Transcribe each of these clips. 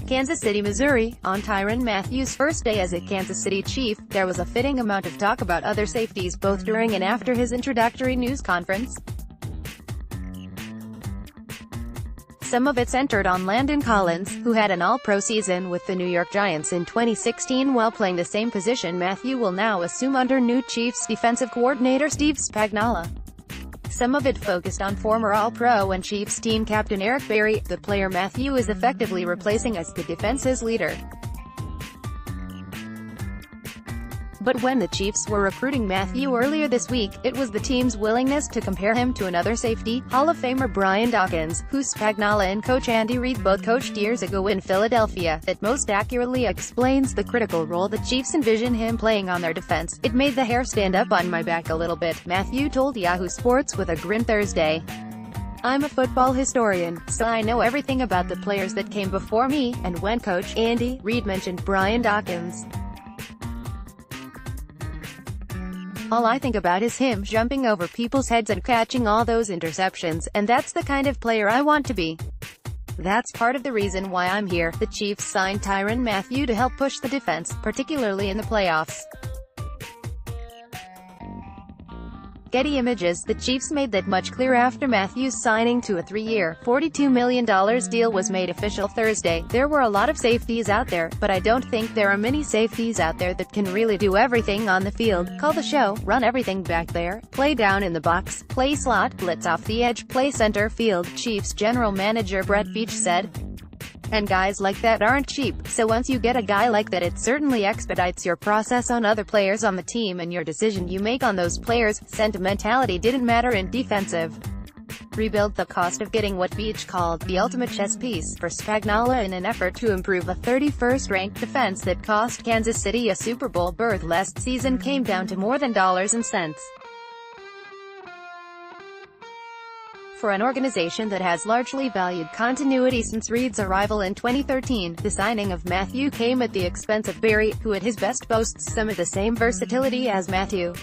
Kansas City, Missouri. On Tyrann Mathieu's first day as a Kansas City Chief, there was a fitting amount of talk about other safeties both during and after his introductory news conference. Some of it centered on Landon Collins, who had an all-pro season with the New York Giants in 2016 while playing the same position Mathieu will now assume under new Chiefs defensive coordinator Steve Spagnuolo. Some of it focused on former All-Pro and Chiefs team captain Eric Berry, the player Mathieu is effectively replacing as the defense's leader. But when the Chiefs were recruiting Mathieu earlier this week, it was the team's willingness to compare him to another safety, Hall of Famer Brian Dawkins, who Spagnuolo and coach Andy Reid both coached years ago in Philadelphia, that most accurately explains the critical role the Chiefs envision him playing on their defense. "It made the hair stand up on my back a little bit," Mathieu told Yahoo Sports with a grin Thursday. "I'm a football historian, so I know everything about the players that came before me, and when coach Andy Reid mentioned Brian Dawkins, all I think about is him jumping over people's heads and catching all those interceptions, and that's the kind of player I want to be. That's part of the reason why I'm here." The Chiefs signed Tyrann Mathieu to help push the defense, particularly in the playoffs. Getty Images. The Chiefs made that much clear after Mathieu's signing to a 3-year, $42 million deal was made official Thursday. "There were a lot of safeties out there, but I don't think there are many safeties out there that can really do everything on the field. Call the show, run everything back there, play down in the box, play slot, blitz off the edge, play center field," Chiefs general manager Brett Veach said. "And guys like that aren't cheap, so once you get a guy like that it certainly expedites your process on other players on the team and your decision you make on those players." Sentimentality didn't matter in defensive rebuild. The cost of getting what Veach called the ultimate chess piece for Spagnuolo in an effort to improve a 31st-ranked defense that cost Kansas City a Super Bowl berth last season came down to more than dollars and cents. For an organization that has largely valued continuity since Reid's arrival in 2013, the signing of Mathieu came at the expense of Berry, who at his best boasts some of the same versatility as Mathieu.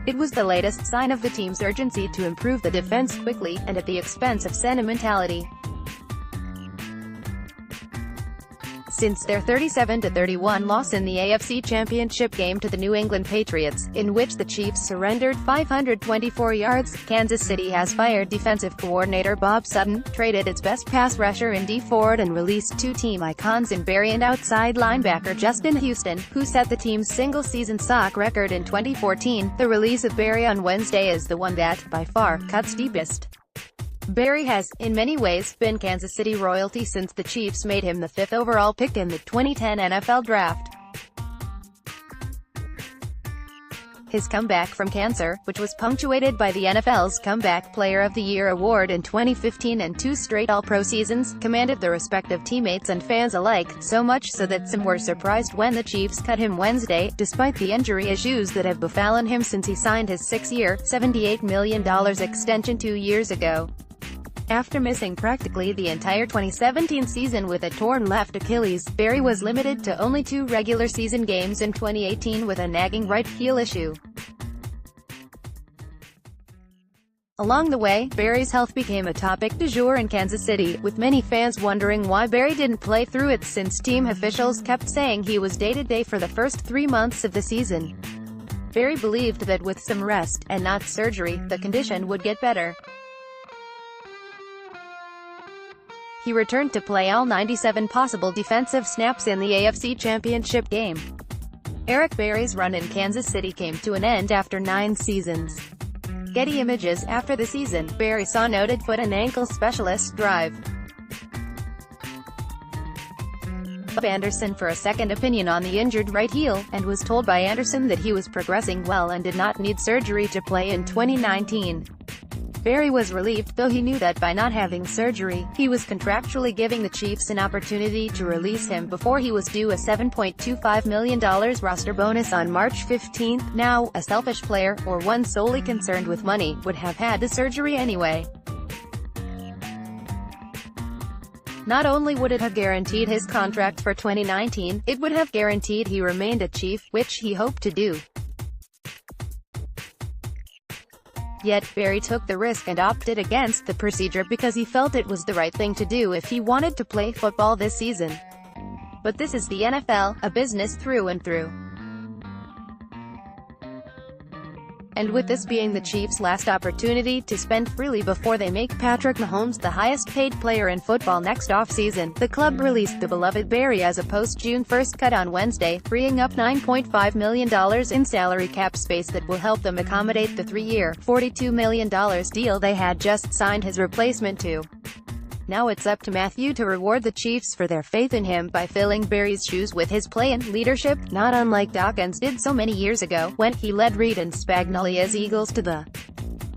It was the latest sign of the team's urgency to improve the defense quickly, and at the expense of sentimentality. Since their 37-31 loss in the AFC Championship game to the New England Patriots, in which the Chiefs surrendered 524 yards, Kansas City has fired defensive coordinator Bob Sutton, traded its best pass rusher in Dee Ford and released two team icons in Berry and outside linebacker Justin Houston, who set the team's single-season sack record in 2014. The release of Berry on Wednesday is the one that, by far, cuts deepest. Berry has, in many ways, been Kansas City royalty since the Chiefs made him the 5th overall pick in the 2010 NFL Draft. His comeback from cancer, which was punctuated by the NFL's Comeback Player of the Year award in 2015 and 2 straight All-Pro seasons, commanded the respect of teammates and fans alike, so much so that some were surprised when the Chiefs cut him Wednesday, despite the injury issues that have befallen him since he signed his 6-year, $78 million extension 2 years ago. After missing practically the entire 2017 season with a torn left Achilles, Berry was limited to only 2 regular season games in 2018 with a nagging right heel issue. Along the way, Berry's health became a topic du jour in Kansas City, with many fans wondering why Berry didn't play through it since team officials kept saying he was day-to-day for the first 3 months of the season. Berry believed that with some rest, and not surgery, the condition would get better. He returned to play all 97 possible defensive snaps in the AFC Championship game. Eric Berry's run in Kansas City came to an end after 9 seasons. Getty Images. After the season, Berry saw noted foot and ankle specialist Drive Anderson for a second opinion on the injured right heel, and was told by Anderson that he was progressing well and did not need surgery to play in 2019. Berry was relieved, though he knew that by not having surgery, he was contractually giving the Chiefs an opportunity to release him before he was due a $7.25 million roster bonus on March 15. Now, a selfish player, or one solely concerned with money, would have had the surgery anyway. Not only would it have guaranteed his contract for 2019, it would have guaranteed he remained a Chief, which he hoped to do. Yet, Barry took the risk and opted against the procedure because he felt it was the right thing to do if he wanted to play football this season. But this is the NFL, a business through and through. And with this being the Chiefs' last opportunity to spend freely before they make Patrick Mahomes the highest-paid player in football next offseason, the club released the beloved Barry as a post-June 1st cut on Wednesday, freeing up $9.5 million in salary cap space that will help them accommodate the 3-year, $42 million deal they had just signed his replacement to. Now it's up to Mathieu to reward the Chiefs for their faith in him by filling Barry's shoes with his play and leadership, not unlike Dawkins did so many years ago, when he led Reid and Spagnuolo's Eagles to the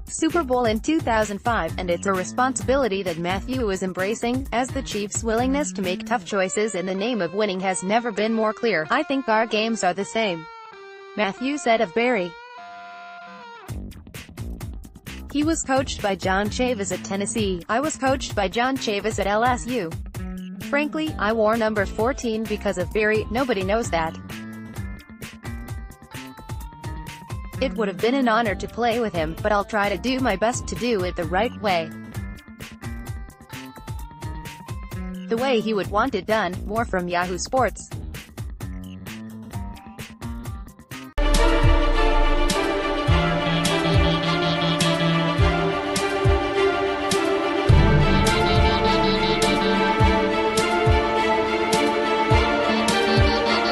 Super Bowl in 2005, and it's a responsibility that Mathieu is embracing, as the Chiefs' willingness to make tough choices in the name of winning has never been more clear. "I think our games are the same," Mathieu said of Barry. He was coached by John Chavis at Tennessee. I was coached by John Chavis at LSU. Frankly, I wore number 14 because of Barry. Nobody knows that. It would have been an honor to play with him, but I'll try to do my best to do it the right way. The way he would want it done. More from Yahoo Sports.